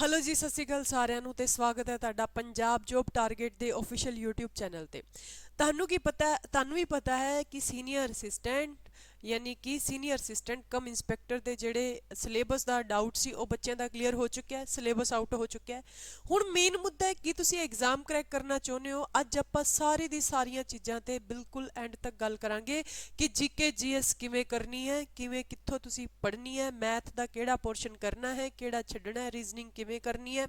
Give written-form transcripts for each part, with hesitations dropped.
Hello जी, सत श्री अकाल साਰਿਆਂ ਨੂੰ ਤੇ ਸਵਾਗਤ ਹੈ ਤੁਹਾਡਾ ਪੰਜਾਬ ਜੋਬ ਟਾਰਗੇਟ ਦੇ ਆਫੀਸ਼ੀਅਲ YouTube ਚੈਨਲ ਤੇ। ਤੁਹਾਨੂੰ ਵੀ ਪਤਾ ਹੈ ਕਿ ਸੀਨੀਅਰ ਅਸਿਸਟੈਂਟ ਯਾਨੀ ਕਿ ਸੀਨੀਅਰ ਅਸਿਸਟੈਂਟ ਕਮ ਇੰਸਪੈਕਟਰ ਦੇ ਜਿਹੜੇ ਸਿਲੇਬਸ ਦਾ ਡਾਊਟ ਸੀ ਉਹ ਬੱਚਿਆਂ ਦਾ ਕਲੀਅਰ ਹੋ ਚੁੱਕਿਆ ਹੈ, ਸਿਲੇਬਸ ਆਊਟ ਹੋ ਚੁੱਕਿਆ ਹੈ। ਹੁਣ ਮੇਨ ਮੁੱਦਾ ਹੈ ਕਿ ਤੁਸੀਂ ਐਗਜ਼ਾਮ ਕਰੈਕ ਕਰਨਾ ਚਾਹੁੰਦੇ ਹੋ। ਅੱਜ ਆਪਾਂ ਸਾਰੀ ਦੀ ਸਾਰੀਆਂ ਚੀਜ਼ਾਂ ਤੇ ਬਿਲਕੁਲ ਐਂਡ ਤੱਕ ਗੱਲ ਕਰਾਂਗੇ ਕਿ ਜੀਕੇ ਜੀਐਸ ਕਿਵੇਂ ਕਰਨੀ ਹੈ, ਕਿਵੇਂ ਕਿੱਥੋਂ ਤੁਸੀਂ ਪੜ੍ਹਨੀ ਹੈ, ਮੈਥ ਦਾ ਕਿਹੜਾ ਪੋਰਸ਼ਨ ਕਰਨਾ ਹੈ, ਕਿਹੜਾ ਛੱਡਣਾ ਹੈ, ਰੀਜ਼ਨਿੰਗ ਕਿਵੇਂ ਕਰਨੀ ਹੈ,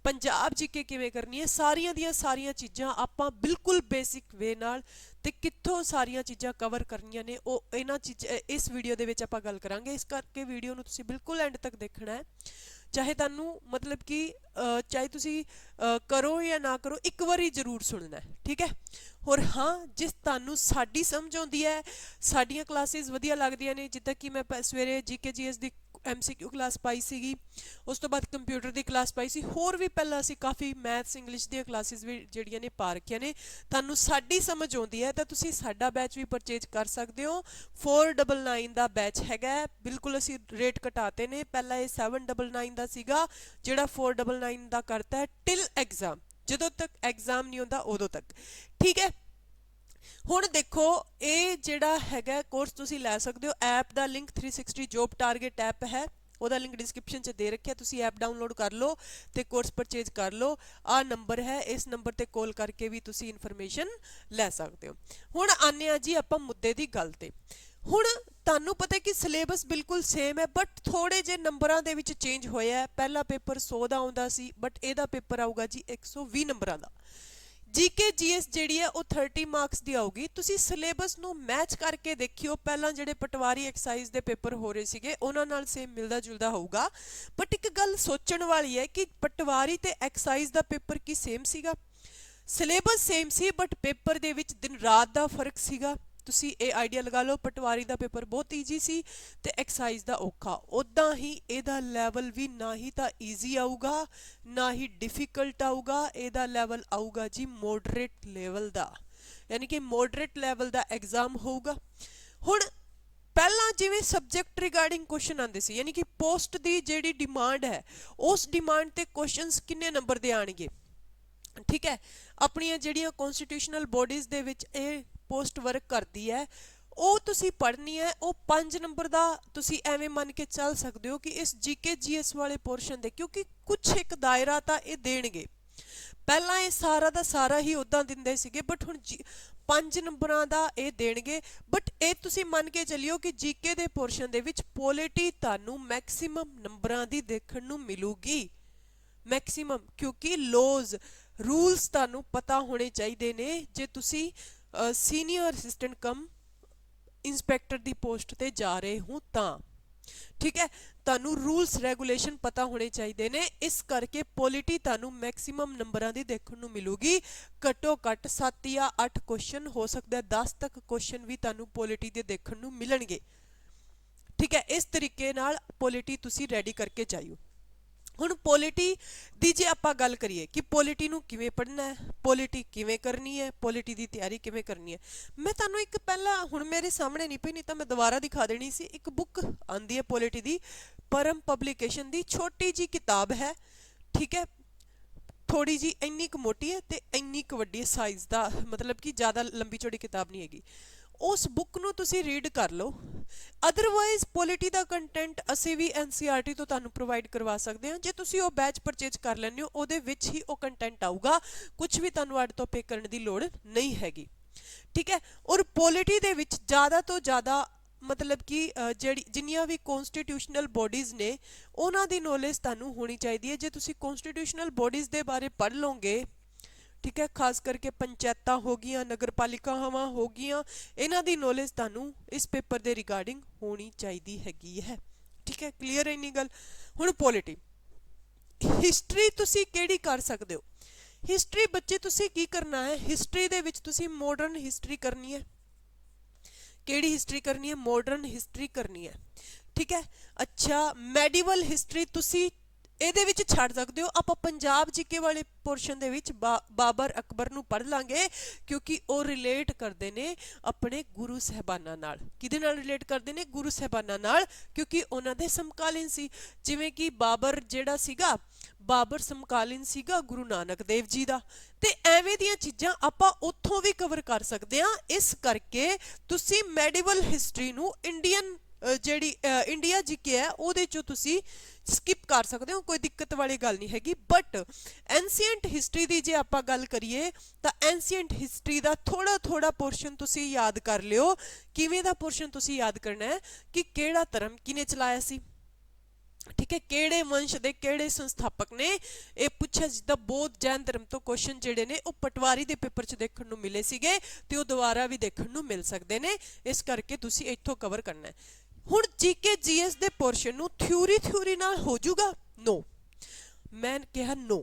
ਪੰਜਾਬ ਜੀਕੇ ਕਿਵੇਂ ਕਰਨੀ ਹੈ। ਸਾਰੀਆਂ ਦੀਆਂ ਸਾਰੀਆਂ ਚੀਜ਼ਾਂ ਆਪਾਂ ਬਿਲਕੁਲ ਬੇਸਿਕ ਵੇ ਨਾਲ ਤੇ ਕਿੱਥੋਂ ਸਾਰੀਆਂ ਚੀਜ਼ਾਂ ਕਵਰ ਕਰਨੀਆਂ ਨੇ ਉਹ ਇਸ ਵੀਡੀਓ ਦੇ ਵਿੱਚ ਆਪਾਂ ਗੱਲ ਕਰਾਂਗੇ। ਇਸ ਕਰਕੇ ਵੀਡੀਓ ਨੂੰ ਤੁਸੀਂ ਬਿਲਕੁਲ ਐਂਡ ਤੱਕ ਦੇਖਣਾ ਹੈ। ਚਾਹੇ ਤੁਹਾਨੂੰ ਮਤਲਬ ਕਿ ਚਾਹੇ ਤੁਸੀਂ ਕਰੋ ਜਾਂ ਨਾ ਕਰੋ, ਇੱਕ ਵਾਰੀ ਜ਼ਰੂਰ ਸੁਣਨਾ ਹੈ, ਠੀਕ ਹੈ। ਹੋਰ ਹਾਂ, ਜਿਸ ਤੁਹਾਨੂੰ ਸਾਡੀ ਸਮਝ ਆਉਂਦੀ ਹੈ, ਸਾਡੀਆਂ ਕਲਾਸਿਸ ਵਧੀਆ ਲੱਗਦੀਆਂ ਨੇ, ਜਿੱਦਾਂ ਕਿ ਮੈਂ ਸਵੇਰੇ ਜੀਕੇ ਜੀਐਸ ਦੀ MCQ ਕਲਾਸ ਪਾਈ ਸੀਗੀ, ਉਸ ਤੋਂ ਬਾਅਦ ਕੰਪਿਊਟਰ ਦੀ ਕਲਾਸ ਪਾਈ ਸੀ, ਹੋਰ ਵੀ ਪਹਿਲਾਂ ਅਸੀਂ ਕਾਫੀ ਮੈਥਸ ਇੰਗਲਿਸ਼ ਦੀਆਂ ਕਲਾਸਿਸ ਵੀ ਜਿਹੜੀਆਂ ਨੇ ਪਾ ਰੱਖੀਆਂ ਨੇ। ਤੁਹਾਨੂੰ ਸਾਡੀ ਸਮਝ ਆਉਂਦੀ ਹੈ ਤਾਂ ਤੁਸੀਂ ਸਾਡਾ ਬੈਚ ਵੀ ਪਰਚੇਜ ਕਰ ਸਕਦੇ ਹੋ। 499 ਦਾ ਬੈਚ ਹੈਗਾ, ਬਿਲਕੁਲ ਅਸੀਂ ਰੇਟ ਘਟਾਤੇ ਨੇ। ਪਹਿਲਾਂ ਇਹ 799 ਦਾ ਸੀਗਾ, ਜਿਹੜਾ 499 ਦਾ ਕਰਤਾ ਹੈ ਟਿਲ ਐਗਜ਼ਾਮ, ਜਦੋਂ ਤੱਕ ਐਗਜ਼ਾਮ ਨਹੀਂ ਹੁੰਦਾ ਉਦੋਂ ਤੱਕ, ਠੀਕ ਹੈ। ਹੁਣ ਦੇਖੋ, ਇਹ ਜਿਹੜਾ ਹੈਗਾ ਕੋਰਸ ਤੁਸੀਂ ਲੈ ਸਕਦੇ ਹੋ। ਐਪ ਦਾ ਲਿੰਕ 360 ਜੋਬ ਟਾਰਗੇਟ ਐਪ ਹੈ, ਉਹਦਾ ਲਿੰਕ ਡਿਸਕ੍ਰਿਪਸ਼ਨ 'ਚ ਦੇ ਰੱਖਿਆ, ਤੁਸੀਂ ਐਪ ਡਾਊਨਲੋਡ ਕਰ ਲਓ ਤੇ ਕੋਰਸ ਪਰਚੇਜ ਕਰ ਲਓ। ਆਹ ਨੰਬਰ ਹੈ, ਇਸ ਨੰਬਰ ਤੇ ਕਾਲ ਕਰਕੇ ਵੀ ਤੁਸੀਂ ਇਨਫੋਰਮੇਸ਼ਨ ਲੈ ਸਕਦੇ ਹੋ। ਹੁਣ ਆਨੇ ਆ ਜੀ ਆਪਾਂ ਮੁੱਦੇ ਦੀ ਗੱਲ ਤੇ। ਹੁਣ ਤੁਹਾਨੂੰ ਪਤਾ ਕਿ ਸਿਲੇਬਸ ਬਿਲਕੁਲ ਸੇਮ ਹੈ, ਬਟ ਥੋੜੇ ਜਿਹੇ ਨੰਬਰਾਂ ਦੇ ਵਿੱਚ ਚੇਂਜ ਹੋਇਆ ਹੈ। ਪਹਿਲਾ ਪੇਪਰ 100 ਦਾ ਆਉਂਦਾ ਸੀ, ਬਟ ਇਹਦਾ ਪੇਪਰ ਆਊਗਾ ਜੀ 120 ਨੰਬਰਾਂ ਦਾ। ਜੀਕੇ ਜੀਐਸ ਜਿਹੜੀ ਹੈ ਉਹ 30 ਮਾਰਕਸ ਦੀ ਆਊਗੀ। ਤੁਸੀਂ ਸਿਲੇਬਸ ਨੂੰ ਮੈਚ ਕਰਕੇ ਦੇਖਿਓ, ਪਹਿਲਾਂ ਜਿਹੜੇ ਪਟਵਾਰੀ ਐਕਸਾਈਜ਼ ਦੇ ਪੇਪਰ ਹੋ ਰਹੇ ਸੀਗੇ ਉਹਨਾਂ ਨਾਲ ਸੇਮ ਮਿਲਦਾ ਜੁਲਦਾ ਹੋਊਗਾ। ਬਟ ਇੱਕ ਗੱਲ ਸੋਚਣ ਵਾਲੀ ਹੈ ਕਿ ਪਟਵਾਰੀ ਤੇ ਐਕਸਾਈਜ਼ ਦਾ ਪੇਪਰ ਕੀ ਸੇਮ ਸੀਗਾ? Syllabus same C, but paper ਦੇ ਵਿੱਚ ਦਿਨ ਰਾਤ ਦਾ ਫਰਕ ਸੀਗਾ। ਤੁਸੀਂ ਇਹ ਆਈਡੀਆ ਲਗਾ ਲਓ, ਪਟਵਾਰੀ ਦਾ ਪੇਪਰ ਬਹੁਤ ਈਜੀ ਸੀ ਤੇ ਐਕਸਾਈਜ਼ ਦਾ ਔਖਾ। ਉਦਾਂ ਹੀ ਇਹਦਾ ਲੈਵਲ ਵੀ ਨਾ ਹੀ ਤਾਂ ਈਜ਼ੀ ਆਊਗਾ ਨਾ ਹੀ ਡਿਫਿਕਲਟ ਆਊਗਾ, ਇਹਦਾ ਲੈਵਲ ਆਊਗਾ ਜੀ ਮੋਡਰੇਟ ਲੈਵਲ ਦਾ, ਯਾਨੀ ਕਿ ਮੋਡਰੇਟ ਲੈਵਲ ਦਾ ਐਗਜ਼ਾਮ ਹੋਊਗਾ। ਹੁਣ ਪਹਿਲਾਂ ਜਿਵੇਂ ਸਬਜੈਕਟ ਰਿਗਾਰਡਿੰਗ ਕੁਐਸਚਨ ਆਉਂਦੇ ਸੀ, ਯਾਨੀ ਕਿ ਪੋਸਟ ਦੀ ਜਿਹੜੀ ਡਿਮਾਂਡ ਹੈ ਉਸ ਡਿਮਾਂਡ ਤੇ ਕੁਐਸਚਨਸ ਕਿੰਨੇ ਨੰਬਰ ਦੇ ਆਣਗੇ, ਠੀਕ ਹੈ। ਆਪਣੀਆਂ ਜਿਹੜੀਆਂ ਕਨਸਟੀਟਿਊਸ਼ਨਲ ਬੋਡੀਜ਼ ਦੇ ਵਿੱਚ ਇਹ ਪੋਸਟ ਵਰਕ ਕਰਦੀ ਹੈ, ਉਹ ਤੁਸੀਂ ਪੜ੍ਹਨੀ ਹੈ। ਉਹ 5 ਨੰਬਰ ਦਾ ਤੁਸੀਂ ਐਵੇਂ ਮੰਨ ਕੇ ਚੱਲ ਸਕਦੇ ਹੋ ਕਿ ਇਸ ਜੀਕੇ ਜੀਐਸ ਵਾਲੇ ਪੋਰਸ਼ਨ ਦੇ, ਕਿਉਂਕਿ ਕੁਛ ਇੱਕ ਦਾਇਰਾ ਤਾਂ ਇਹ ਦੇਣਗੇ। ਪਹਿਲਾਂ ਇਹ ਸਾਰਾ ਦਾ ਸਾਰਾ ਹੀ ਉਦਾਂ ਦਿੰਦੇ ਸੀਗੇ, ਬਟ ਹੁਣ 5 ਨੰਬਰਾਂ ਦਾ ਇਹ ਦੇਣਗੇ। ਬਟ ਇਹ ਤੁਸੀਂ ਮੰਨ ਕੇ ਚੱਲਿਓ ਕਿ ਜੀਕੇ ਦੇ ਪੋਰਸ਼ਨ ਦੇ ਵਿੱਚ ਪੋਲਿਟੀ ਤੁਹਾਨੂੰ ਮੈਕਸਿਮਮ ਨੰਬਰਾਂ ਦੀ ਦੇਖਣ ਨੂੰ ਮਿਲੂਗੀ, ਮੈਕਸਿਮਮ, ਕਿਉਂਕਿ ਲੋਜ਼ ਰੂਲਸ ਤੁਹਾਨੂੰ ਪਤਾ ਹੋਣੇ ਚਾਹੀਦੇ ਨੇ ਜੇ ਤੁਸੀਂ ਸੀਨੀਅਰ ਅਸਿਸਟੈਂਟ ਕਮ ਇੰਸਪੈਕਟਰ ਦੀ ਪੋਸਟ ਤੇ ਜਾ ਰਹੇ ਹੋ ਤਾਂ, ਠੀਕ ਹੈ। ਤੁਹਾਨੂੰ ਰੂਲਸ ਰੈਗੂਲੇਸ਼ਨ ਪਤਾ ਹੋਣੇ ਚਾਹੀਦੇ ਨੇ, ਇਸ ਕਰਕੇ ਪੋਲਿਟੀ ਤੁਹਾਨੂੰ ਮੈਕਸਿਮਮ ਨੰਬਰਾਂ ਦੀ ਦੇਖਣ ਨੂੰ ਮਿਲੂਗੀ। ਘੱਟੋ ਘੱਟ 7 ਜਾਂ 8 ਕੁਐਸਚਨ, ਹੋ ਸਕਦਾ 10 ਤੱਕ ਕੁਐਸਚਨ ਵੀ ਤੁਹਾਨੂੰ ਪੋਲਿਟੀ ਦੇ ਦੇਖਣ ਨੂੰ ਮਿਲਣਗੇ, ਠੀਕ ਹੈ। ਇਸ ਤਰੀਕੇ ਨਾਲ ਪੋਲਿਟੀ ਤੁਸੀਂ ਰੈਡੀ ਕਰਕੇ ਜਾਇਓ। ਹੁਣ ਪੋਲਿਟੀ ਦੀ ਜੇ ਆਪਾਂ ਗੱਲ ਕਰੀਏ ਕਿ ਪੋਲਿਟੀ ਨੂੰ ਕਿਵੇਂ ਪੜ੍ਹਨਾ ਹੈ, ਪੋਲਿਟੀ ਕਿਵੇਂ ਕਰਨੀ ਹੈ, ਪੋਲਿਟੀ ਦੀ ਤਿਆਰੀ ਕਿਵੇਂ ਕਰਨੀ ਹੈ, ਮੈਂ ਤੁਹਾਨੂੰ ਇੱਕ ਪਹਿਲਾਂ, ਹੁਣ ਮੇਰੇ ਸਾਹਮਣੇ ਨਹੀਂ ਪਈ, ਨਹੀਂ ਤਾਂ ਮੈਂ ਦੁਬਾਰਾ ਦਿਖਾ ਦੇਣੀ ਸੀ। ਇੱਕ ਬੁੱਕ ਆਂਦੀ ਹੈ ਪੋਲਿਟੀ ਦੀ, ਪਰਮ ਪਬਲੀਕੇਸ਼ਨ ਦੀ, ਛੋਟੀ ਜੀ ਕਿਤਾਬ ਹੈ, ਠੀਕ ਹੈ। ਥੋੜੀ ਜੀ ਇੰਨੀ ਕੁ ਮੋਟੀ ਹੈ ਤੇ ਇੰਨੀ ਕੁ ਵੱਡੀ ਸਾਈਜ਼ ਦਾ, ਮਤਲਬ ਕਿ ਜ਼ਿਆਦਾ ਲੰਬੀ ਚੌੜੀ ਕਿਤਾਬ ਨਹੀਂ ਹੈਗੀ। ਉਸ ਬੁੱਕ ਨੂੰ ਤੁਸੀਂ ਰੀਡ ਕਰ ਲਓ। ਅਦਰਵਾਈਜ਼ ਪੋਲਿਟੀ ਦਾ ਕੰਟੈਂਟ ਅਸੀਂ ਵੀ NCERT ਤੋਂ ਤੁਹਾਨੂੰ ਪ੍ਰੋਵਾਈਡ ਕਰਵਾ ਸਕਦੇ ਹਾਂ। ਜੇ ਤੁਸੀਂ ਉਹ ਬੈਚ ਪਰਚੇਜ ਕਰ ਲੈਂਦੇ ਹੋ, ਉਹਦੇ ਵਿੱਚ ਹੀ ਉਹ ਕੰਟੈਂਟ ਆਊਗਾ, ਕੁਝ ਵੀ ਤੁਹਾਨੂੰ ਅੱਡ ਤੋਂ ਪੇ ਕਰਨ ਦੀ ਲੋੜ ਨਹੀਂ ਹੈਗੀ, ਠੀਕ ਹੈ। ਔਰ ਪੋਲਿਟੀ ਦੇ ਵਿੱਚ ਜ਼ਿਆਦਾ ਤੋਂ ਜ਼ਿਆਦਾ ਮਤਲਬ ਕਿ ਜਿੰਨੀਆਂ ਵੀ ਕਨਸਟੀਟਿਊਸ਼ਨਲ ਬੋਡੀਜ਼ ਨੇ ਉਹਨਾਂ ਦੀ ਨੌਲੇਜ ਤੁਹਾਨੂੰ ਹੋਣੀ ਚਾਹੀਦੀ ਹੈ। ਜੇ ਤੁਸੀਂ ਕਨਸਟੀਟਿਊਸ਼ਨਲ ਬੋਡੀਜ਼ ਦੇ ਬਾਰੇ ਪੜ੍ਹ ਲਓਗੇ, ਠੀਕ ਹੈ, ਖਾਸ ਕਰਕੇ ਪੰਚਾਇਤਾਂ ਹੋ ਗਈਆਂ, ਨਗਰਪਾਲਿਕਾਵਾਂ ਹੋ ਗਈਆਂ, ਇਹਨਾਂ ਦੀ ਨੌਲੇਜ ਤੁਹਾਨੂੰ ਇਸ ਪੇਪਰ ਦੇ ਰਿਗਾਰਡਿੰਗ ਹੋਣੀ ਚਾਹੀਦੀ ਹੈਗੀ ਹੈ, ਠੀਕ ਹੈ। ਕਲੀਅਰ ਹੈ ਇੰਨੀ ਗੱਲ। ਹੁਣ ਪੋਲਿਟੀ, ਹਿਸਟਰੀ ਤੁਸੀਂ ਕਿਹੜੀ ਕਰ ਸਕਦੇ ਹੋ? ਹਿਸਟਰੀ ਬੱਚੇ ਤੁਸੀਂ ਕੀ ਕਰਨਾ ਹੈ, ਹਿਸਟਰੀ ਦੇ ਵਿੱਚ ਤੁਸੀਂ ਮਾਡਰਨ ਹਿਸਟਰੀ ਕਰਨੀ ਹੈ। ਕਿਹੜੀ ਹਿਸਟਰੀ ਕਰਨੀ ਹੈ? ਮਾਡਰਨ ਹਿਸਟਰੀ ਕਰਨੀ ਹੈ, ਠੀਕ ਹੈ। ਅੱਛਾ, ਮੈਡੀਵਲ ਹਿਸਟਰੀ ਤੁਸੀਂ ਇਹਦੇ ਵਿੱਚ ਛੱਡ ਸਕਦੇ ਹੋ। ਆਪਾਂ ਪੰਜਾਬ ਜੀਕੇ ਵਾਲੇ ਪੋਰਸ਼ਨ ਦੇ ਵਿੱਚ ਬਾਬਰ ਅਕਬਰ ਨੂੰ ਪੜ੍ਹ ਲਾਂਗੇ, ਕਿਉਂਕਿ ਉਹ ਰਿਲੇਟ ਕਰਦੇ ਨੇ ਆਪਣੇ ਗੁਰੂ ਸਾਹਿਬਾਨਾਂ ਨਾਲ। ਕਿਹਦੇ ਨਾਲ ਰਿਲੇਟ ਕਰਦੇ ਨੇ? ਗੁਰੂ ਸਾਹਿਬਾਨਾਂ ਨਾਲ, ਕਿਉਂਕਿ ਉਹਨਾਂ ਦੇ ਸਮਕਾਲੀਨ ਸੀ। ਜਿਵੇਂ ਕਿ ਬਾਬਰ ਜਿਹੜਾ ਸੀਗਾ, ਬਾਬਰ ਸਮਕਾਲੀਨ ਸੀਗਾ ਗੁਰੂ ਨਾਨਕ ਦੇਵ ਜੀ ਦਾ। ਤੇ ਐਵੇਂ ਦੀਆਂ ਚੀਜ਼ਾਂ ਆਪਾਂ ਉੱਥੋਂ ਵੀ ਕਵਰ ਕਰ ਸਕਦੇ ਹਾਂ। ਇਸ ਕਰਕੇ ਤੁਸੀਂ ਮੈਡੀਵਲ ਹਿਸਟਰੀ ਨੂੰ ਇੰਡੀਅਨ ਜਿਹੜੀ ਇੰਡੀਆ ਜੀਕੇ ਹੈ ਉਹਦੇ ਚੋਂ ਤੁਸੀਂ ਸਕਿਪ ਕਰ ਸਕਦੇ ਹੋ, ਕੋਈ ਦਿੱਕਤ ਵਾਲੀ ਗੱਲ ਨਹੀਂ ਹੈਗੀ। ਬਟ ਐਂਸੀਐਂਟ ਹਿਸਟਰੀ ਦੀ ਜੇ ਆਪਾਂ ਗੱਲ ਕਰੀਏ ਤਾਂ ਐਂਸੀਐਂਟ ਹਿਸਟਰੀ ਦਾ ਥੋੜਾ ਥੋੜਾ ਪੋਰਸ਼ਨ ਤੁਸੀਂ ਯਾਦ ਕਰ ਲਿਓ। ਕਿਵੇਂ ਦਾ ਪੋਰਸ਼ਨ ਤੁਸੀਂ ਯਾਦ ਕਰਨਾ ਹੈ ਕਿ ਕਿਹੜਾ ਧਰਮ ਕਿਹਨੇ ਚਲਾਇਆ ਸੀ, ਠੀਕ ਹੈ, ਕਿਹੜੇ ਵੰਸ਼ ਦੇ ਕਿਹੜੇ ਸੰਸਥਾਪਕ ਨੇ, ਇਹ ਪੁੱਛਿਆ। ਜਿੱਦਾਂ ਬੌਧ ਜੈਨ ਧਰਮ ਤੋਂ ਕੁਐਸਚਨ ਜਿਹੜੇ ਨੇ ਉਹ ਪਟਵਾਰੀ ਦੇ ਪੇਪਰ 'ਚ ਦੇਖਣ ਨੂੰ ਮਿਲੇ ਸੀਗੇ ਤੇ ਉਹ ਦੁਬਾਰਾ ਵੀ ਦੇਖਣ ਨੂੰ ਮਿਲ ਸਕਦੇ ਨੇ। ਇਸ ਕਰਕੇ ਤੁਸੀਂ ਇੱਥੋਂ ਕਵਰ ਕਰਨਾ ਹੈ। ਹੁਣ ਜੀਕੇ ਜੀਐਸ ਦੇ ਪੋਰਸ਼ਨ ਨੂੰ ਥਿਊਰੀ ਨਾਲ ਹੋ ਜਾਊਗਾ? ਨੋ, ਮੈਂ ਕਿਹਾ ਨੋ,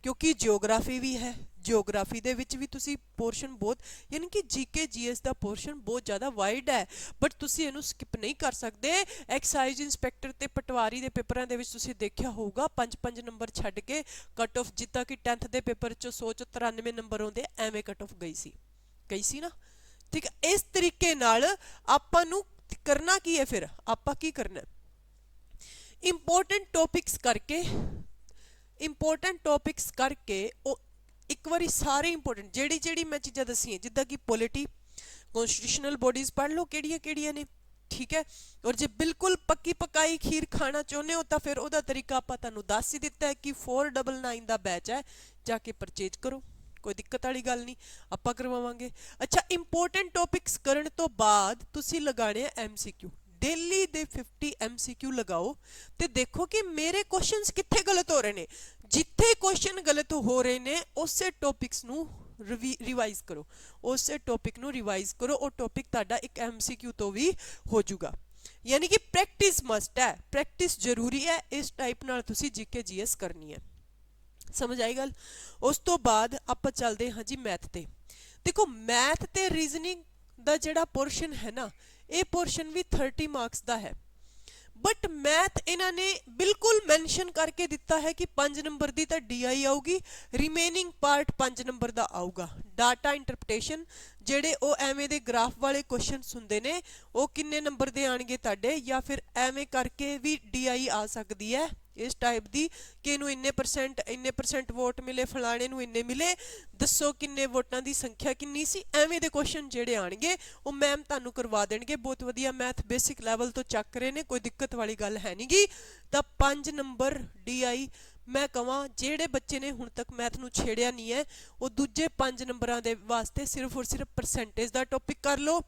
ਕਿਉਂਕਿ ਜਿਓਗ੍ਰਾਫੀ ਵੀ ਹੈ। ਜਿਓਗ੍ਰਾਫੀ ਦੇ ਵਿੱਚ ਵੀ ਤੁਸੀਂ ਪੋਰਸ਼ਨ ਬਹੁਤ, ਯਾਨੀ ਕਿ ਜੀਕੇ ਜੀਐਸ ਦਾ ਪੋਰਸ਼ਨ ਬਹੁਤ ਜ਼ਿਆਦਾ ਵਾਈਡ ਹੈ, ਬਟ ਤੁਸੀਂ ਇਹਨੂੰ ਸਕਿਪ ਨਹੀਂ ਕਰ ਸਕਦੇ। ਐਕਸਾਈਜ਼ ਇੰਸਪੈਕਟਰ ਤੇ ਪਟਵਾਰੀ ਦੇ ਪੇਪਰਾਂ ਦੇ ਵਿੱਚ ਤੁਸੀਂ ਦੇਖਿਆ ਹੋਊਗਾ 5-5 ਨੰਬਰ ਛੱਡ ਕੇ ਕੱਟ ਆਫ, ਜਿੱਦਾਂ ਕਿ 10th ਦੇ ਪੇਪਰ 'ਚ 100 'ਚ 93 ਨੰਬਰ ਆਉਂਦੇ, ਐਵੇਂ ਕੱਟ ਆਫ ਗਈ ਸੀ ਨਾ, ਠੀਕ ਹੈ। ਇਸ ਤਰੀਕੇ ਨਾਲ ਆਪਾਂ ਨੂੰ ਕਰਨਾ ਕੀ ਹੈ, ਫਿਰ ਆਪਾਂ ਕੀ ਕਰਨਾ, ਇੰਪੋਰਟੈਂਟ ਟੌਪਿਕਸ ਕਰਕੇ ਉਹ ਇੱਕ ਵਾਰੀ ਸਾਰੇ ਇੰਪੋਰਟੈਂਟ ਜਿਹੜੀ ਮੈਂ ਚੀਜ਼ਾਂ ਦੱਸੀਆਂ, ਜਿੱਦਾਂ ਕਿ ਪੋਲਿਟੀ, ਕੌਨਸਟੀਟਿਊਸ਼ਨਲ ਬੋਡੀਜ਼ ਪੜ੍ਹ ਲਓ ਕਿਹੜੀਆਂ ਨੇ, ਠੀਕ ਹੈ। ਔਰ ਜੇ ਬਿਲਕੁਲ ਪੱਕੀ ਪਕਾਈ ਖੀਰ ਖਾਣਾ ਚਾਹੁੰਦੇ ਹੋ ਤਾਂ ਫਿਰ ਉਹਦਾ ਤਰੀਕਾ ਆਪਾਂ ਤੁਹਾਨੂੰ ਦੱਸ ਹੀ ਦਿੱਤਾ ਹੈ ਕਿ 499 ਦਾ ਬੈਚ ਹੈ, ਜਾ ਕੇ ਪਰਚੇਜ ਕਰੋ, ਕੋਈ ਦਿੱਕਤ ਵਾਲੀ ਗੱਲ ਨਹੀਂ, ਆਪਾਂ ਕਰਵਾਵਾਂਗੇ। ਅੱਛਾ, ਇੰਪੋਰਟੈਂਟ ਟੌਪਿਕਸ ਕਰਨ ਤੋਂ ਬਾਅਦ ਤੁਸੀਂ ਲਗਾਣੇ ਆ MCQ। ਡੇਲੀ ਦੇ 50 MCQ ਲਗਾਓ ਤੇ ਦੇਖੋ ਕਿ ਮੇਰੇ ਕੁਐਸਚਨਸ ਕਿੱਥੇ ਗਲਤ ਹੋ ਰਹੇ ਨੇ। ਜਿੱਥੇ ਕੁਐਸਚਨ ਗਲਤ ਹੋ ਰਹੇ ਨੇ ਉਸੇ ਟੌਪਿਕਸ ਨੂੰ ਰਿਵਾਈਜ਼ ਕਰੋ, ਉਸੇ ਟੌਪਿਕ ਨੂੰ ਰਿਵਾਈਜ਼ ਕਰੋ। ਉਹ ਟੌਪਿਕ ਤੁਹਾਡਾ ਇੱਕ MCQ ਤੋਂ ਵੀ ਹੋ ਜਾਊਗਾ। ਯਾਨੀ ਕਿ ਪ੍ਰੈਕਟਿਸ ਮਸਟ ਹੈ, ਪ੍ਰੈਕਟਿਸ ਜ਼ਰੂਰੀ ਹੈ। ਇਸ ਟਾਈਪ ਨਾਲ ਤੁਸੀਂ ਜੀਕੇ ਜੀਐਸ ਕਰਨੀ ਹੈ, ਸਮਝ ਆਈ ਗੱਲ। ਉਸ ਤੋਂ ਬਾਅਦ ਆਪਾਂ ਚੱਲਦੇ ਹਾਂ ਜੀ ਮੈਥ ਤੇ। ਦੇਖੋ ਮੈਥ ਤੇ ਰੀਜ਼ਨਿੰਗ ਦਾ ਜਿਹੜਾ ਪੋਰਸ਼ਨ ਹੈ ਨਾ, ਇਹ ਪੋਰਸ਼ਨ ਵੀ 30 ਮਾਰਕਸ ਦਾ ਹੈ। ਬਟ ਮੈਥ ਇਹਨਾਂ ਨੇ ਬਿਲਕੁਲ ਮੈਂਸ਼ਨ ਕਰਕੇ ਦਿੱਤਾ ਹੈ ਕਿ 5 ਨੰਬਰ ਦੀ ਤਾਂ DI ਆਊਗੀ, ਰਿਮੇਨਿੰਗ ਪਾਰਟ 5 ਨੰਬਰ ਦਾ ਆਊਗਾ। ਡਾਟਾ ਇੰਟਰਪ੍ਰੀਟੇਸ਼ਨ, ਜਿਹੜੇ ਉਹ ਐਵੇਂ ਦੇ ਗ੍ਰਾਫ ਵਾਲੇ ਕੁਐਸਚਨਸ ਹੁੰਦੇ ਨੇ, ਉਹ ਕਿੰਨੇ ਨੰਬਰ ਦੇ ਆਣਗੇ ਤੁਹਾਡੇ, ਜਾਂ ਫਿਰ ਐਵੇਂ ਕਰਕੇ ਵੀ DI ਆ ਸਕਦੀ ਹੈ ਇਸ ਟਾਈਪ ਦੀ ਕਿ ਇਹਨੂੰ ਇੰਨੇ ਪਰਸੈਂਟ ਵੋਟ ਮਿਲੇ, ਫਲਾਣੇ ਨੂੰ ਇੰਨੇ ਮਿਲੇ, ਦੱਸੋ ਕਿੰਨੇ ਵੋਟਾਂ ਦੀ ਸੰਖਿਆ ਕਿੰਨੀ ਸੀ। ਐਵੇਂ ਦੇ ਕੁਐਸਚਨ ਜਿਹੜੇ ਆਣਗੇ ਉਹ ਮੈਮ ਤੁਹਾਨੂੰ ਕਰਵਾ ਦੇਣਗੇ। ਬਹੁਤ ਵਧੀਆ ਮੈਥ ਬੇਸਿਕ ਲੈਵਲ ਤੋਂ ਚੱਕ ਰਹੇ ਨੇ, ਕੋਈ ਦਿੱਕਤ ਵਾਲੀ ਗੱਲ ਹੈ ਨੀ ਗੀ। ਤਾਂ 5 ਨੰਬਰ DI ਮੈਂ ਕਹਾਂ ਜਿਹੜੇ ਬੱਚੇ ਨੇ ਹੁਣ ਤੱਕ ਮੈਥ ਨੂੰ ਛੇੜਿਆ ਨਹੀਂ ਹੈ, ਉਹ ਦੂਜੇ 5 ਨੰਬਰਾਂ ਦੇ ਵਾਸਤੇ ਸਿਰਫ ਔਰ ਸਿਰਫ ਪਰਸੈਂਟੇਜ ਦਾ ਟੌਪਿਕ ਕਰ ਲਓ,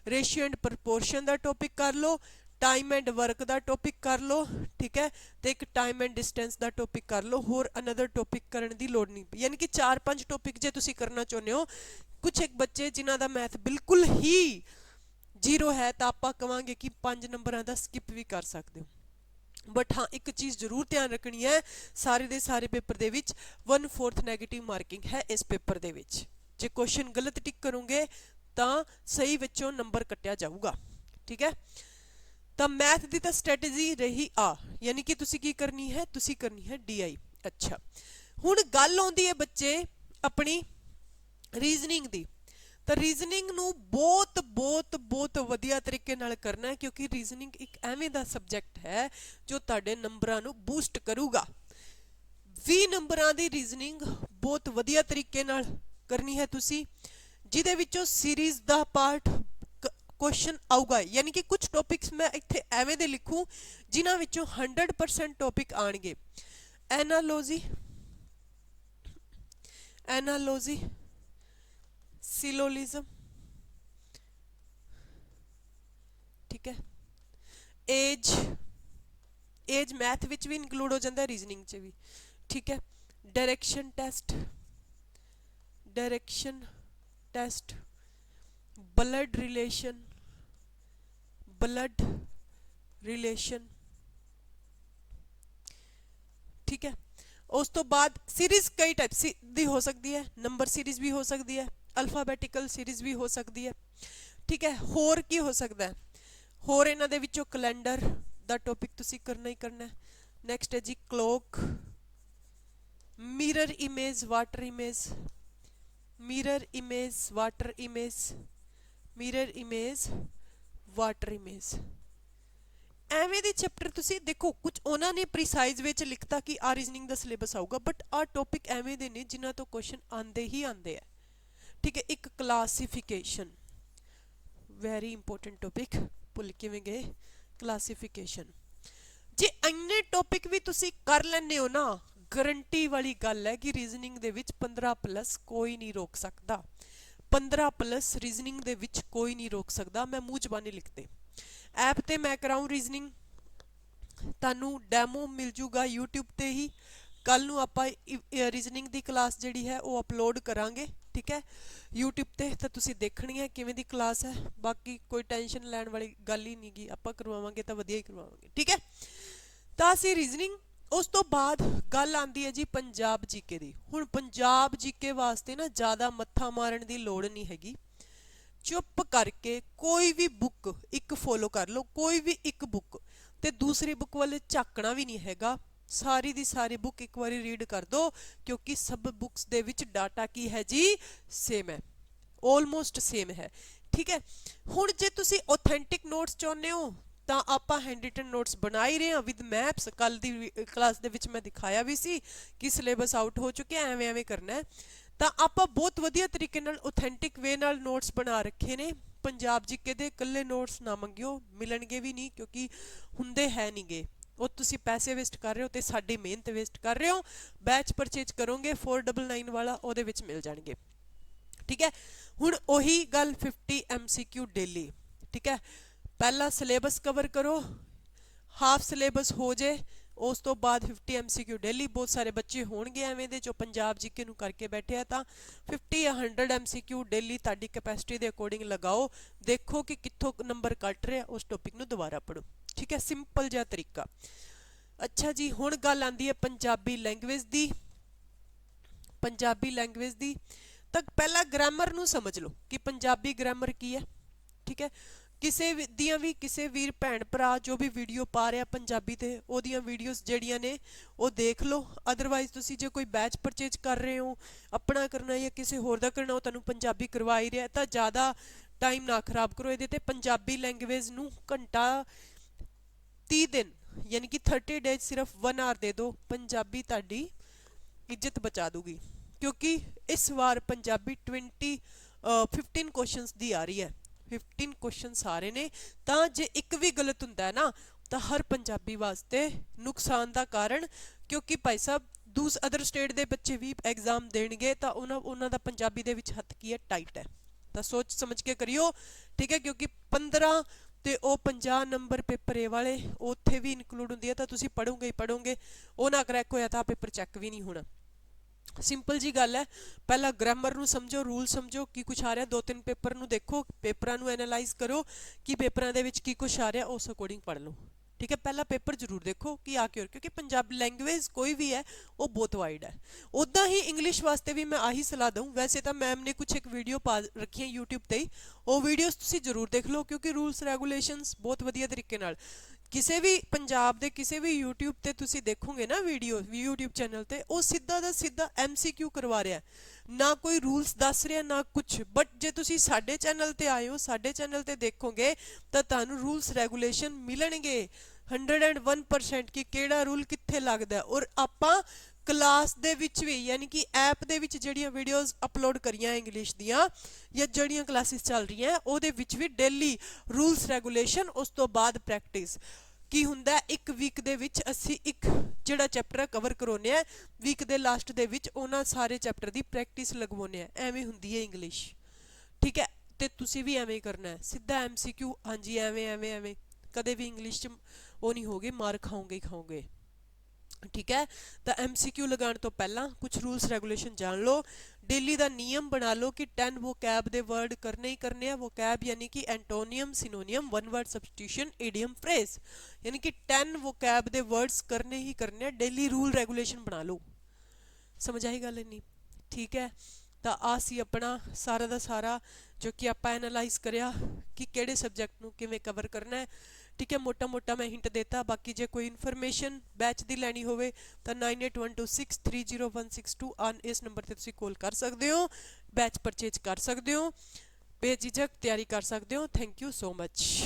ratio and proportion the topic ਕਰ ਲਓ, टाइम एंड वर्क का टॉपिक कर लो, ठीक है, तो एक टाइम एंड डिस्टेंस का टॉपिक कर लो, होर अनदर टॉपिक करने की लोड़ नहीं। यानी कि 4-5 टॉपिक जे तुसी करना चाहते हो। कुछ एक बच्चे जिन्हों का मैथ बिल्कुल ही जीरो है तो आप कहांगे कि 5 नंबर का स्किप भी कर सकते हो। बट हाँ, एक चीज़ जरूर ध्यान रखनी है, सारे दे सारे पेपर दे विच 1/4 नैगेटिव मार्किंग है इस पेपर दे विच। जे क्वेश्चन गलत टिक करोगे तो सही विचों नंबर कटिया जाऊगा, ठीक है। तो मैथ की तो स्ट्रैटेजी रही आ, यानी कि तुसी की करनी है, तुसी करनी है DI। अच्छा, हुण गल आउंदी है बच्चे अपनी रीजनिंग दी। तो रीजनिंग नू बहुत बहुत बहुत वधिया तरीके नाल करना है, क्योंकि रीजनिंग एक एवें दा सबजैक्ट है जो तुहाडे नंबरां नू बूस्ट करूगा। 20 नंबरां दी रीजनिंग बहुत वधिया तरीके नाल करनी है तुसी, जिहदे विचों सीरीज़ दा पार्ट क्वेश्चन आऊगा। यानी कि कुछ टॉपिक्स मैं इत्थे एवें दे लिखूं जिन्हां विचों 100% टॉपिक आणगे। एनालॉजी, सिलोलिज्म, ठीक है, एज मैथ विच भी इंक्लूड हो जाता है, रीजनिंग च भी, ठीक है। डायरेक्शन टेस्ट, ब्लड रिलेशन, ठीक है। उस तो बाद सीरीज कई टाइप दी हो सकती है, नंबर सीरीज भी हो सकती है, अल्फाबैटिकल सीरीज भी हो सकती है, ठीक है। होर की हो सकता है, होर इन्हां दे विचों कैलेंडर दा टॉपिक तुसी करना ही करना है। नैक्सट है जी clock, mirror image water image, mirror image water image, mirror image water image. ਐਵੇਂ ਦੇ ਚੈਪਟਰ ਤੁਸੀਂ ਦੇਖੋ, ਕੁਝ ਉਹਨਾਂ ਨੇ ਪ੍ਰੀਸਾਈਜ਼ ਵਿੱਚ ਲਿਖਤਾ ਕਿ ਆ ਰੀਜ਼ਨਿੰਗ ਦਾ ਸਿਲੇਬਸ ਆਊਗਾ, ਬਟ ਆ ਟੌਪਿਕ ਐਵੇਂ ਦੇ ਨੇ ਜਿਨ੍ਹਾਂ ਤੋਂ ਕੁਐਸਚਨ ਆਉਂਦੇ ਹੀ ਆਉਂਦੇ ਆ। ਠੀਕ ਹੈ, ਇੱਕ ਕਲਾਸੀਫਿਕੇਸ਼ਨ, ਵੈਰੀ ਇੰਪੋਰਟੈਂਟ ਟੌਪਿਕ, ਭੁੱਲ ਕਿਵੇਂ ਗਏ, ਕਲਾਸੀਫਿਕੇਸ਼ਨ। ਜੇ ਇੰਨੇ ਟੌਪਿਕ ਵੀ ਤੁਸੀਂ ਕਰ ਲੈਂਦੇ ਹੋ ਨਾ, ਗਰੰਟੀ ਵਾਲੀ ਗੱਲ ਹੈ ਕਿ ਰੀਜ਼ਨਿੰਗ ਦੇ ਵਿੱਚ 15 ਪਲੱਸ ਕੋਈ ਨਹੀਂ ਰੋਕ ਸਕਦਾ। 15 ਪਲੱਸ ਰੀਜ਼ਨਿੰਗ ਦੇ ਵਿੱਚ ਕੋਈ ਨਹੀਂ ਰੋਕ ਸਕਦਾ। ਮੈਂ ਮੂੰਹ ਜ਼ਬਾਨੀ ਲਿਖਦੇ ਐਪ ਤੇ ਮੈਂ ਕਰਾਉਂ ਰੀਜ਼ਨਿੰਗ, ਤੁਹਾਨੂੰ ਡੈਮੋ ਮਿਲ ਜੂਗਾ YouTube ਤੇ ਹੀ। ਕੱਲ ਨੂੰ ਆਪਾਂ ਰੀਜ਼ਨਿੰਗ ਦੀ ਕਲਾਸ ਜਿਹੜੀ ਹੈ ਉਹ ਅਪਲੋਡ ਕਰਾਂਗੇ। ਠੀਕ ਹੈ, YouTube ਤੇ ਤਾਂ ਤੁਸੀਂ ਦੇਖਣੀ ਹੈ ਕਿਵੇਂ ਦੀ ਕਲਾਸ ਹੈ। ਬਾਕੀ ਕੋਈ ਟੈਨਸ਼ਨ ਲੈਣ ਵਾਲੀ ਗੱਲ ਹੀ ਨਹੀਂ ਗੀ, ਆਪਾਂ ਕਰਵਾਵਾਂਗੇ ਤਾਂ ਵਧੀਆ ਹੀ ਕਰਵਾਵਾਂਗੇ। ਠੀਕ ਹੈ, ਤਾਂ ਅਸੀਂ ਰੀਜ਼ਨਿੰਗ, ਉਸ ਤੋਂ ਬਾਅਦ ਗੱਲ ਆਉਂਦੀ ਹੈ ਜੀ ਪੰਜਾਬ ਜੀਕੇ ਦੀ। ਹੁਣ ਪੰਜਾਬ ਜੀਕੇ ਵਾਸਤੇ ਨਾ ਜ਼ਿਆਦਾ ਮੱਥਾ ਮਾਰਨ ਦੀ ਲੋੜ ਨਹੀਂ ਹੈਗੀ। ਚੁੱਪ ਕਰਕੇ ਕੋਈ ਵੀ ਬੁੱਕ ਇੱਕ ਫੋਲੋ ਕਰ ਲਓ, ਕੋਈ ਵੀ ਇੱਕ ਬੁੱਕ, ਤੇ ਦੂਸਰੀ ਬੁੱਕ ਵੱਲ ਝਾਕਣਾ ਵੀ ਨਹੀਂ ਹੈਗਾ। ਸਾਰੀ ਦੀ ਸਾਰੀ ਬੁੱਕ ਇੱਕ ਵਾਰੀ ਰੀਡ ਕਰ ਦੋ, ਕਿਉਂਕਿ ਸਭ ਬੁੱਕਸ ਦੇ ਵਿੱਚ ਡਾਟਾ ਕੀ ਹੈ ਜੀ, ਸੇਮ ਹੈ, ਆਲਮੋਸਟ ਸੇਮ ਹੈ। ਠੀਕ ਹੈ, ਹੁਣ ਜੇ ਤੁਸੀਂ ਆਥੈਂਟਿਕ ਨੋਟਸ ਚਾਹੁੰਦੇ ਹੋ ਤਾਂ ਆਪਾਂ ਹੈਂਡ ਰਿਟਨ ਨੋਟਸ ਬਣਾ ਹੀ ਰਹੇ ਹਾਂ ਵਿਦ ਮੈਪਸ। ਕੱਲ ਦੀ ਕਲਾਸ ਦੇ ਵਿੱਚ ਮੈਂ ਦਿਖਾਇਆ ਵੀ ਸੀ ਕਿ ਸਿਲੇਬਸ ਆਊਟ ਹੋ ਚੁੱਕਿਆ, ਐਵੇਂ ਐਵੇਂ ਕਰਨਾ ਹੈ। ਤਾਂ ਆਪਾਂ ਬਹੁਤ ਵਧੀਆ ਤਰੀਕੇ ਨਾਲ ਆਥੈਂਟਿਕ ਵੇ ਨਾਲ ਨੋਟਸ ਬਣਾ ਰੱਖੇ ਨੇ। ਪੰਜਾਬ ਜੀਕੇ ਦੇ ਇਕੱਲੇ ਨੋਟਸ ਨਾ ਮੰਗਿਓ, ਮਿਲਣਗੇ ਵੀ ਨਹੀਂ, ਕਿਉਂਕਿ ਹੁੰਦੇ ਹੈ ਨਹੀਂਗੇ। ਉਹ ਤੁਸੀਂ ਪੈਸੇ ਵੇਸਟ ਕਰ ਰਹੇ ਹੋ ਤੇ ਸਾਡੀ ਮਿਹਨਤ ਵੇਸਟ ਕਰ ਰਹੇ ਹੋ। ਬੈਚ ਪਰਚੇਜ ਕਰੋਗੇ 499 ਵਾਲਾ, ਉਹਦੇ ਵਿੱਚ ਮਿਲ ਜਾਣਗੇ। ਠੀਕ ਹੈ, ਹੁਣ ਉਹੀ ਗੱਲ 50 MCQ ਡੇਲੀ। ਠੀਕ ਹੈ, ਪਹਿਲਾ ਸਿਲੇਬਸ ਕਵਰ ਕਰੋ, ਹਾਫ ਸਿਲੇਬਸ ਹੋ ਜੇ, ਉਸ ਤੋਂ ਬਾਅਦ 50 MCQ ਡੇਲੀ। ਬਹੁਤ ਸਾਰੇ ਬੱਚੇ ਹੋਣਗੇ ਐਵੇਂ ਦੇ ਜੋ ਪੰਜਾਬ ਜੀਕੇ ਨੂੰ ਕਰਕੇ ਬੈਠੇ ਆ, ਤਾਂ 50 ਜਾਂ 100 MCQ ਡੇਲੀ ਤੁਹਾਡੀ ਕੈਪੈਸਿਟੀ ਦੇ ਅਕੋਰਡਿੰਗ ਲਗਾਓ। ਦੇਖੋ ਕਿ ਕਿੱਥੋਂ ਨੰਬਰ ਕੱਟ ਰਿਹਾ, ਉਸ ਟੌਪਿਕ ਨੂੰ ਦੁਬਾਰਾ ਪੜ੍ਹੋ। ਠੀਕ ਹੈ, ਸਿੰਪਲ ਜਿਹਾ ਤਰੀਕਾ। ਅੱਛਾ ਜੀ, ਹੁਣ ਗੱਲ ਆਉਂਦੀ ਹੈ ਪੰਜਾਬੀ ਲੈਂਗੁਏਜ ਦੀ। ਪੰਜਾਬੀ ਲੈਂਗੁਏਜ ਦੀ ਤਾਂ ਪਹਿਲਾਂ ਗ੍ਰਾਮਰ ਨੂੰ ਸਮਝ ਲਓ ਕਿ ਪੰਜਾਬੀ ਗ੍ਰਾਮਰ ਕੀ ਹੈ। ਠੀਕ ਹੈ, ਕਿਸੇ ਦੀਆਂ ਵੀ ਕਿਸੇ ਵੀਰ ਭੈਣ ਭਰਾ ਜੋ ਵੀ ਵੀਡੀਓ ਪਾ ਰਿਹਾ ਪੰਜਾਬੀ ਤੇ, ਉਹਦੀਆਂ ਵੀਡੀਓਜ਼ ਜਿਹੜੀਆਂ ਨੇ ਉਹ ਦੇਖ ਲਓ। ਅਦਰਵਾਈਜ਼ ਤੁਸੀਂ ਜੇ ਕੋਈ ਬੈਚ ਪਰਚੇਜ ਕਰ ਰਹੇ ਹੋ, ਆਪਣਾ ਕਰਨਾ ਜਾਂ ਕਿਸੇ ਹੋਰ ਦਾ ਕਰਨਾ, ਉਹ ਤੁਹਾਨੂੰ ਪੰਜਾਬੀ ਕਰਵਾ ਹੀ ਰਿਹਾ, ਤਾਂ ਜ਼ਿਆਦਾ ਟਾਈਮ ਨਾ ਖਰਾਬ ਕਰੋ ਇਹਦੇ ਤੇ। ਪੰਜਾਬੀ ਲੈਂਗੁਏਜ ਨੂੰ ਘੰਟਾ 30 ਦਿਨ ਯਾਨੀ ਕਿ 30 ਡੇਜ਼ ਸਿਰਫ 1 ਆਵਰ ਦੇ ਦਿਓ, ਪੰਜਾਬੀ ਤੁਹਾਡੀ ਇੱਜ਼ਤ ਬਚਾ ਦੂਗੀ। ਕਿਉਂਕਿ ਇਸ ਵਾਰ ਪੰਜਾਬੀ 15 ਕੁਐਸਚਨਸ ਦੀ ਆ ਰਹੀ ਹੈ। 15 ਕੁਐਸਚਨ ਸਾਰੇ ਨੇ, ਤਾਂ ਜੇ ਇੱਕ ਵੀ ਗਲਤ ਹੁੰਦਾ ਹੈ ਨਾ ਤਾਂ ਹਰ ਪੰਜਾਬੀ ਵਾਸਤੇ ਨੁਕਸਾਨ ਦਾ ਕਾਰਨ। ਕਿਉਂਕਿ ਭਾਈ ਸਾਹਿਬ ਅਦਰ ਸਟੇਟ ਦੇ ਬੱਚੇ ਵੀ ਐਗਜ਼ਾਮ ਦੇਣਗੇ, ਤਾਂ ਉਹਨਾਂ ਦਾ ਪੰਜਾਬੀ ਦੇ ਵਿੱਚ ਹੱਥ ਕੀ ਹੈ, ਟਾਈਟ ਹੈ। ਤਾਂ ਸੋਚ ਸਮਝ ਕੇ ਕਰਿਓ। ਠੀਕ ਹੈ, ਕਿਉਂਕਿ 15 ਤੇ ਉਹ 50 ਨੰਬਰ ਪੇਪਰ ਏ ਵਾਲੇ ਉੱਥੇ ਵੀ ਇਨਕਲੂਡ ਹੁੰਦੀ ਹੈ, ਤਾਂ ਤੁਸੀਂ ਪੜ੍ਹੋਗੇ ਹੀ ਪੜ੍ਹੋਗੇ। ਉਹ ਨਾ ਕਰੈਕ ਹੋਇਆ ਤਾਂ ਪੇਪਰ ਚੈੱਕ ਵੀ ਨਹੀਂ ਹੋਣਾ। ਸਿੰਪਲ ਜੀ ਗੱਲ ਹੈ, ਪਹਿਲਾਂ ਗ੍ਰਾਮਰ ਨੂੰ ਸਮਝੋ, ਰੂਲ ਸਮਝੋ ਕੀ ਕੁਛ ਆ ਰਿਹਾ। 2-3 ਪੇਪਰ ਨੂੰ ਦੇਖੋ, ਪੇਪਰਾਂ ਨੂੰ ਐਨਾਲਾਈਜ਼ ਕਰੋ ਕਿ ਪੇਪਰਾਂ ਦੇ ਵਿੱਚ ਕੀ ਕੁਛ ਆ ਰਿਹਾ, ਉਸ ਅਕੋਰਡਿੰਗ ਪੜ੍ਹ ਲਓ। ਠੀਕ ਹੈ, ਪਹਿਲਾ ਪੇਪਰ ਜ਼ਰੂਰ ਦੇਖੋ ਕਿ ਆ ਕਿਉਂ, ਕਿਉਂਕਿ ਪੰਜਾਬੀ ਲੈਂਗੁਏਜ ਕੋਈ ਵੀ ਹੈ ਉਹ ਬਹੁਤ ਵਾਈਡ ਹੈ। ਉੱਦਾਂ ਹੀ ਇੰਗਲਿਸ਼ ਵਾਸਤੇ ਵੀ ਮੈਂ ਆਹੀ ਸਲਾਹ ਦਊਂ। ਵੈਸੇ ਤਾਂ ਮੈਮ ਨੇ ਕੁਛ ਇੱਕ ਵੀਡੀਓ ਪਾ ਰੱਖੀਆਂ YouTube ਤੇ ਹੀ, ਉਹ ਵੀਡੀਓਜ਼ ਤੁਸੀਂ ਜ਼ਰੂਰ ਦੇਖ ਲਓ, ਕਿਉਂਕਿ ਰੂਲਸ ਰੈਗੂਲੇਸ਼ਨਸ ਬਹੁਤ ਵਧੀਆ ਤਰੀਕੇ ਨਾਲ ਕਿਸੇ ਵੀ ਪੰਜਾਬ ਦੇ ਕਿਸੇ ਵੀ YouTube ਤੇ ਤੁਸੀਂ ਦੇਖੋਗੇ ਨਾ ਵੀਡੀਓ, YouTube ਚੈਨਲ ਤੇ, ਉਹ ਸਿੱਧਾ ਦਾ ਸਿੱਧਾ MCQ ਕਰਵਾ ਰਿਹਾ, ਨਾ ਕੋਈ ਰੂਲਸ ਦੱਸ ਰਿਹਾ ਨਾ ਕੁਛ। ਬਟ ਜੇ ਤੁਸੀਂ ਸਾਡੇ ਚੈਨਲ ਤੇ ਆਏ ਹੋ, ਸਾਡੇ ਚੈਨਲ ਤੇ ਦੇਖੋਗੇ ਤਾਂ ਤੁਹਾਨੂੰ ਰੂਲਸ ਰੈਗੂਲੇਸ਼ਨ ਮਿਲਣਗੇ 101% ਕਿ ਕਿਹੜਾ ਰੂਲ ਕਿੱਥੇ ਲੱਗਦਾ। ਔਰ ਆਪਾਂ ਕਲਾਸ ਦੇ ਵਿੱਚ ਵੀ ਯਾਨੀ ਕਿ ਐਪ ਦੇ ਵਿੱਚ ਜਿਹੜੀਆਂ ਵੀਡੀਓਜ਼ ਅਪਲੋਡ ਕਰੀਆਂ ਇੰਗਲਿਸ਼ ਦੀਆਂ ਜਾਂ ਜਿਹੜੀਆਂ ਕਲਾਸਿਸ ਚੱਲ ਰਹੀਆਂ, ਉਹਦੇ ਵਿੱਚ ਵੀ ਡੇਲੀ ਰੂਲਸ ਰੈਗੂਲੇਸ਼ਨ, ਉਸ ਤੋਂ ਬਾਅਦ ਪ੍ਰੈਕਟਿਸ। ਕੀ ਹੁੰਦਾ, ਇੱਕ ਵੀਕ ਦੇ ਵਿੱਚ ਅਸੀਂ ਇੱਕ ਜਿਹੜਾ ਚੈਪਟਰ ਕਵਰ ਕਰਾਉਂਦੇ ਆ, ਵੀਕ ਦੇ ਲਾਸਟ ਦੇ ਵਿੱਚ ਉਹਨਾਂ ਸਾਰੇ ਚੈਪਟਰ ਦੀ ਪ੍ਰੈਕਟਿਸ ਲਗਵਾਉਂਦੇ ਆ। ਐਵੇਂ ਹੁੰਦੀ ਹੈ ਇੰਗਲਿਸ਼। ਠੀਕ ਹੈ, ਤੇ ਤੁਸੀਂ ਵੀ ਐਵੇਂ ਹੀ ਕਰਨਾ ਹੈ, ਸਿੱਧਾ MCQ। ਹਾਂਜੀ, ਐਵੇਂ ਐਵੇਂ ਐਵੇਂ ਕਦੇ ਵੀ ਇੰਗਲਿਸ਼ 'ਚ ਉਹ ਨਹੀਂ ਹੋਗੇ, ਮਾਰ ਖਾਓਗੇ ਹੀ ਖਾਓਗੇ। ਠੀਕ ਹੈ, ਤਾਂ MCQ ਲਗਾਉਣ ਤੋਂ ਪਹਿਲਾਂ ਕੁਝ ਰੂਲਸ ਰੈਗੂਲੇਸ਼ਨ ਜਾਣ ਲਓ। ਡੇਲੀ ਦਾ ਨਿਯਮ ਬਣਾ ਲਓ ਕਿ 10 ਵੋਕੈਬ ਦੇ ਵਰਡ ਕਰਨੇ ਹੀ ਕਰਨੇ ਆ। ਵੋਕੈਬ ਯਾਨੀ ਕਿ antonym, synonym, one word substitution, idiom, phrase, ਯਾਨੀ ਕਿ 10 ਵੋਕੈਬ ਦੇ ਵਰਡਸ ਕਰਨੇ ਹੀ ਕਰਨੇ ਆ। ਡੇਲੀ ਰੂਲ ਰੈਗੂਲੇਸ਼ਨ ਬਣਾ ਲਓ। ਸਮਝ ਆਈ ਗੱਲ ਨਹੀਂ? ਠੀਕ ਹੈ, ਤਾਂ ਆ ਸੀ ਆਪਣਾ ਸਾਰਾ ਦਾ ਸਾਰਾ ਜੋ ਕਿ ਆਪਾਂ ਐਨਾਲਾਈਜ਼ ਕਰਿਆ ਕਿ ਕਿਹੜੇ ਸਬਜੈਕਟ ਨੂੰ ਕਿਵੇਂ ਕਵਰ ਕਰਨਾ ਹੈ। ਠੀਕ ਹੈ, ਮੋਟਾ ਮੋਟਾ ਮੈਂ ਹਿੰਟ ਦੇਤਾ। ਬਾਕੀ ਜੇ ਕੋਈ ਇਨਫੋਰਮੇਸ਼ਨ ਬੈਚ ਦੀ ਲੈਣੀ ਹੋਵੇ ਤਾਂ 9812630162 ਇਸ ਨੰਬਰ ਤੇ ਤੁਸੀਂ ਕਾਲ ਕਰ ਸਕਦੇ ਹੋ, ਬੈਚ ਪਰਚੇਜ ਕਰ ਸਕਦੇ ਹੋ, ਬੇਝਿਜਕ ਤਿਆਰੀ ਕਰ ਸਕਦੇ ਹੋ। Thank you so much.